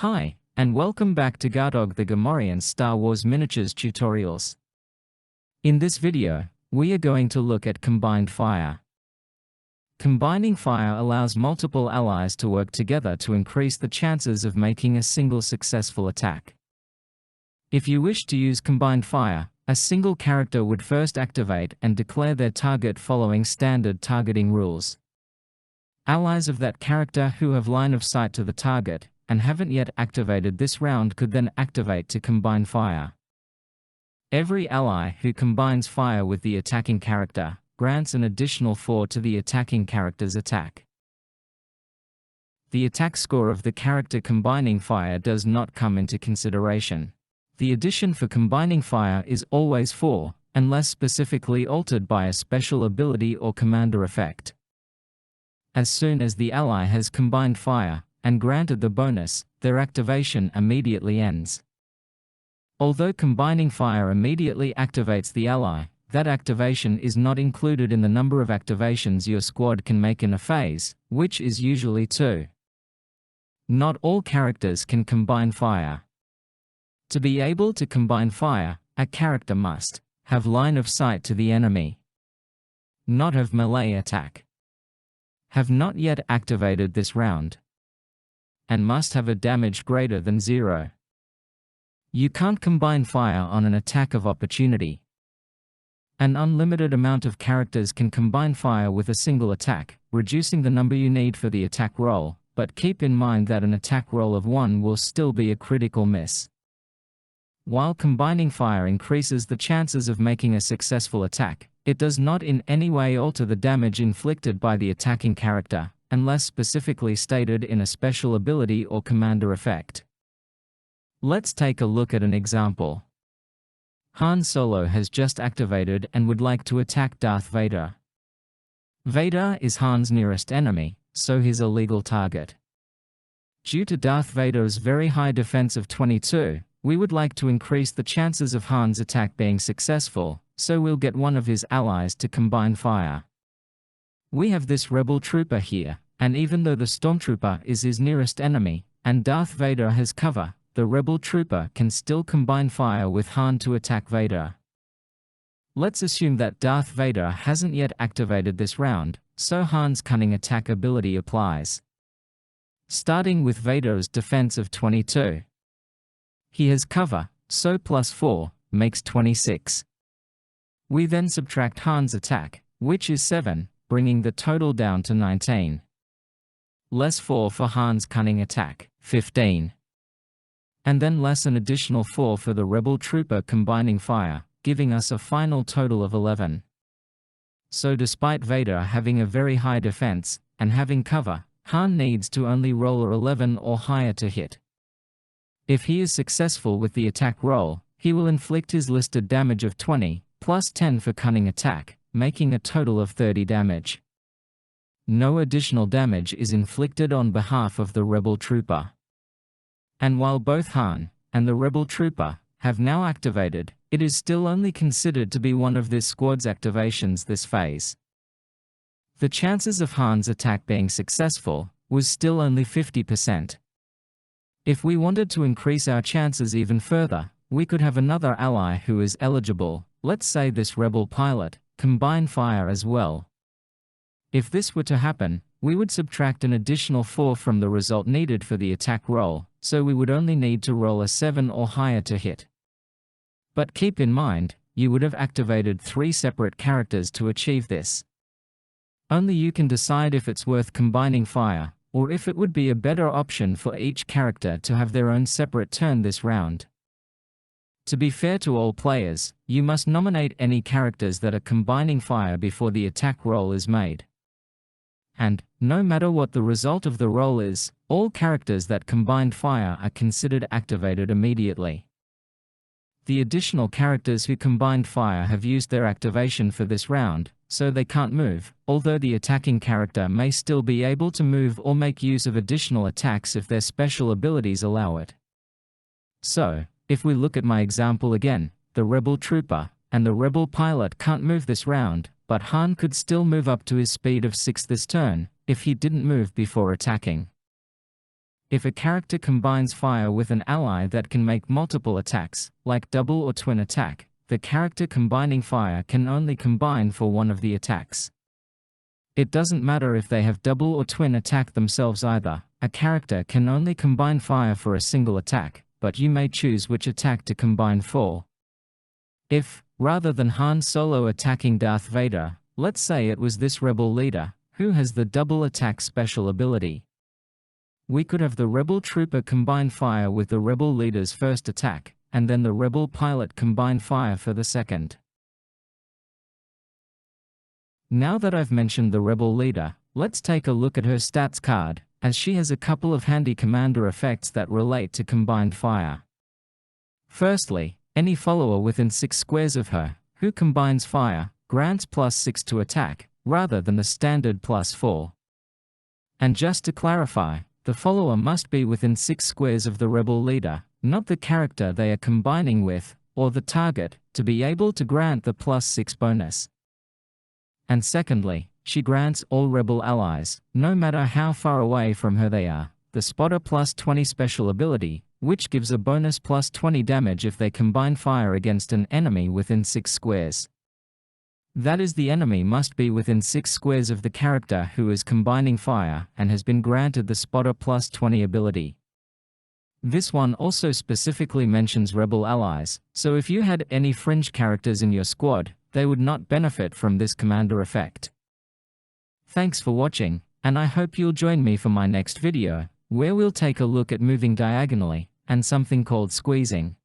Hi, and welcome back to Gardog the Gamorrean Star Wars Miniatures tutorials. In this video, we are going to look at Combined Fire. Combining fire allows multiple allies to work together to increase the chances of making a single successful attack. If you wish to use Combined Fire, a single character would first activate and declare their target following standard targeting rules. Allies of that character who have line of sight to the target and haven't yet activated this round could then activate to combine fire. Every ally who combines fire with the attacking character grants an additional 4 to the attacking character's attack. The attack score of the character combining fire does not come into consideration. The addition for combining fire is always 4, unless specifically altered by a special ability or commander effect. As soon as the ally has combined fire and granted the bonus, their activation immediately ends. Although combining fire immediately activates the ally, that activation is not included in the number of activations your squad can make in a phase, which is usually 2. Not all characters can combine fire. To be able to combine fire, a character must have line of sight to the enemy, not have melee attack, have not yet activated this round, and must have a damage greater than 0. You can't combine fire on an attack of opportunity. An unlimited amount of characters can combine fire with a single attack, reducing the number you need for the attack roll, but keep in mind that an attack roll of 1 will still be a critical miss. While combining fire increases the chances of making a successful attack, it does not in any way alter the damage inflicted by the attacking character, unless specifically stated in a special ability or commander effect. Let's take a look at an example. Han Solo has just activated and would like to attack Darth Vader. Vader is Han's nearest enemy, so he's a legal target. Due to Darth Vader's very high defense of 22, we would like to increase the chances of Han's attack being successful, so we'll get one of his allies to combine fire. We have this rebel trooper here, and even though the stormtrooper is his nearest enemy, and Darth Vader has cover, the rebel trooper can still combine fire with Han to attack Vader. Let's assume that Darth Vader hasn't yet activated this round, so Han's cunning attack ability applies. Starting with Vader's defense of 22. He has cover, so plus 4 makes 26. We then subtract Han's attack, which is 7, bringing the total down to 19. Less 4 for Han's cunning attack, 15. And then less an additional 4 for the rebel trooper combining fire, giving us a final total of 11. So despite Vader having a very high defense, and having cover, Han needs to only roll a 11 or higher to hit. If he is successful with the attack roll, he will inflict his listed damage of 20, plus 10 for cunning attack, making a total of 30 damage. No additional damage is inflicted on behalf of the rebel trooper. And while both Han and the rebel trooper have now activated, it is still only considered to be one of this squad's activations this phase. The chances of Han's attack being successful was still only 50%. If we wanted to increase our chances even further, we could have another ally who is eligible, let's say this rebel pilot, combine fire as well. If this were to happen, we would subtract an additional 4 from the result needed for the attack roll, so we would only need to roll a 7 or higher to hit. But keep in mind, you would have activated 3 separate characters to achieve this. Only you can decide if it's worth combining fire, or if it would be a better option for each character to have their own separate turn this round. To be fair to all players, you must nominate any characters that are combining fire before the attack roll is made. And, no matter what the result of the roll is, all characters that combined fire are considered activated immediately. The additional characters who combined fire have used their activation for this round, so they can't move, although the attacking character may still be able to move or make use of additional attacks if their special abilities allow it. So, if we look at my example again, the rebel trooper and the rebel pilot can't move this round, but Han could still move up to his speed of 6 this turn, if he didn't move before attacking. if a character combines fire with an ally that can make multiple attacks, like double or twin attack, the character combining fire can only combine for one of the attacks. It doesn't matter if they have double or twin attack themselves either, a character can only combine fire for a single attack, but you may choose which attack to combine for. If, rather than Han Solo attacking Darth Vader, let's say it was this rebel leader, who has the double attack special ability, we could have the rebel trooper combine fire with the rebel leader's first attack, and then the rebel pilot combine fire for the second. Now that I've mentioned the rebel leader, let's take a look at her stats card, as she has a couple of handy commander effects that relate to combined fire. Firstly, any follower within 6 squares of her, who combines fire, grants +6 to attack, rather than the standard +4. And just to clarify, the follower must be within 6 squares of the rebel leader, not the character they are combining with, or the target, to be able to grant the +6 bonus. And secondly, she grants all rebel allies, no matter how far away from her they are, the Spotter +20 special ability, which gives a bonus +20 damage if they combine fire against an enemy within 6 squares. That is, the enemy must be within 6 squares of the character who is combining fire and has been granted the Spotter +20 ability. This one also specifically mentions rebel allies, so if you had any fringe characters in your squad, they would not benefit from this commander effect. Thanks for watching, and I hope you'll join me for my next video, where we'll take a look at moving diagonally, and something called squeezing.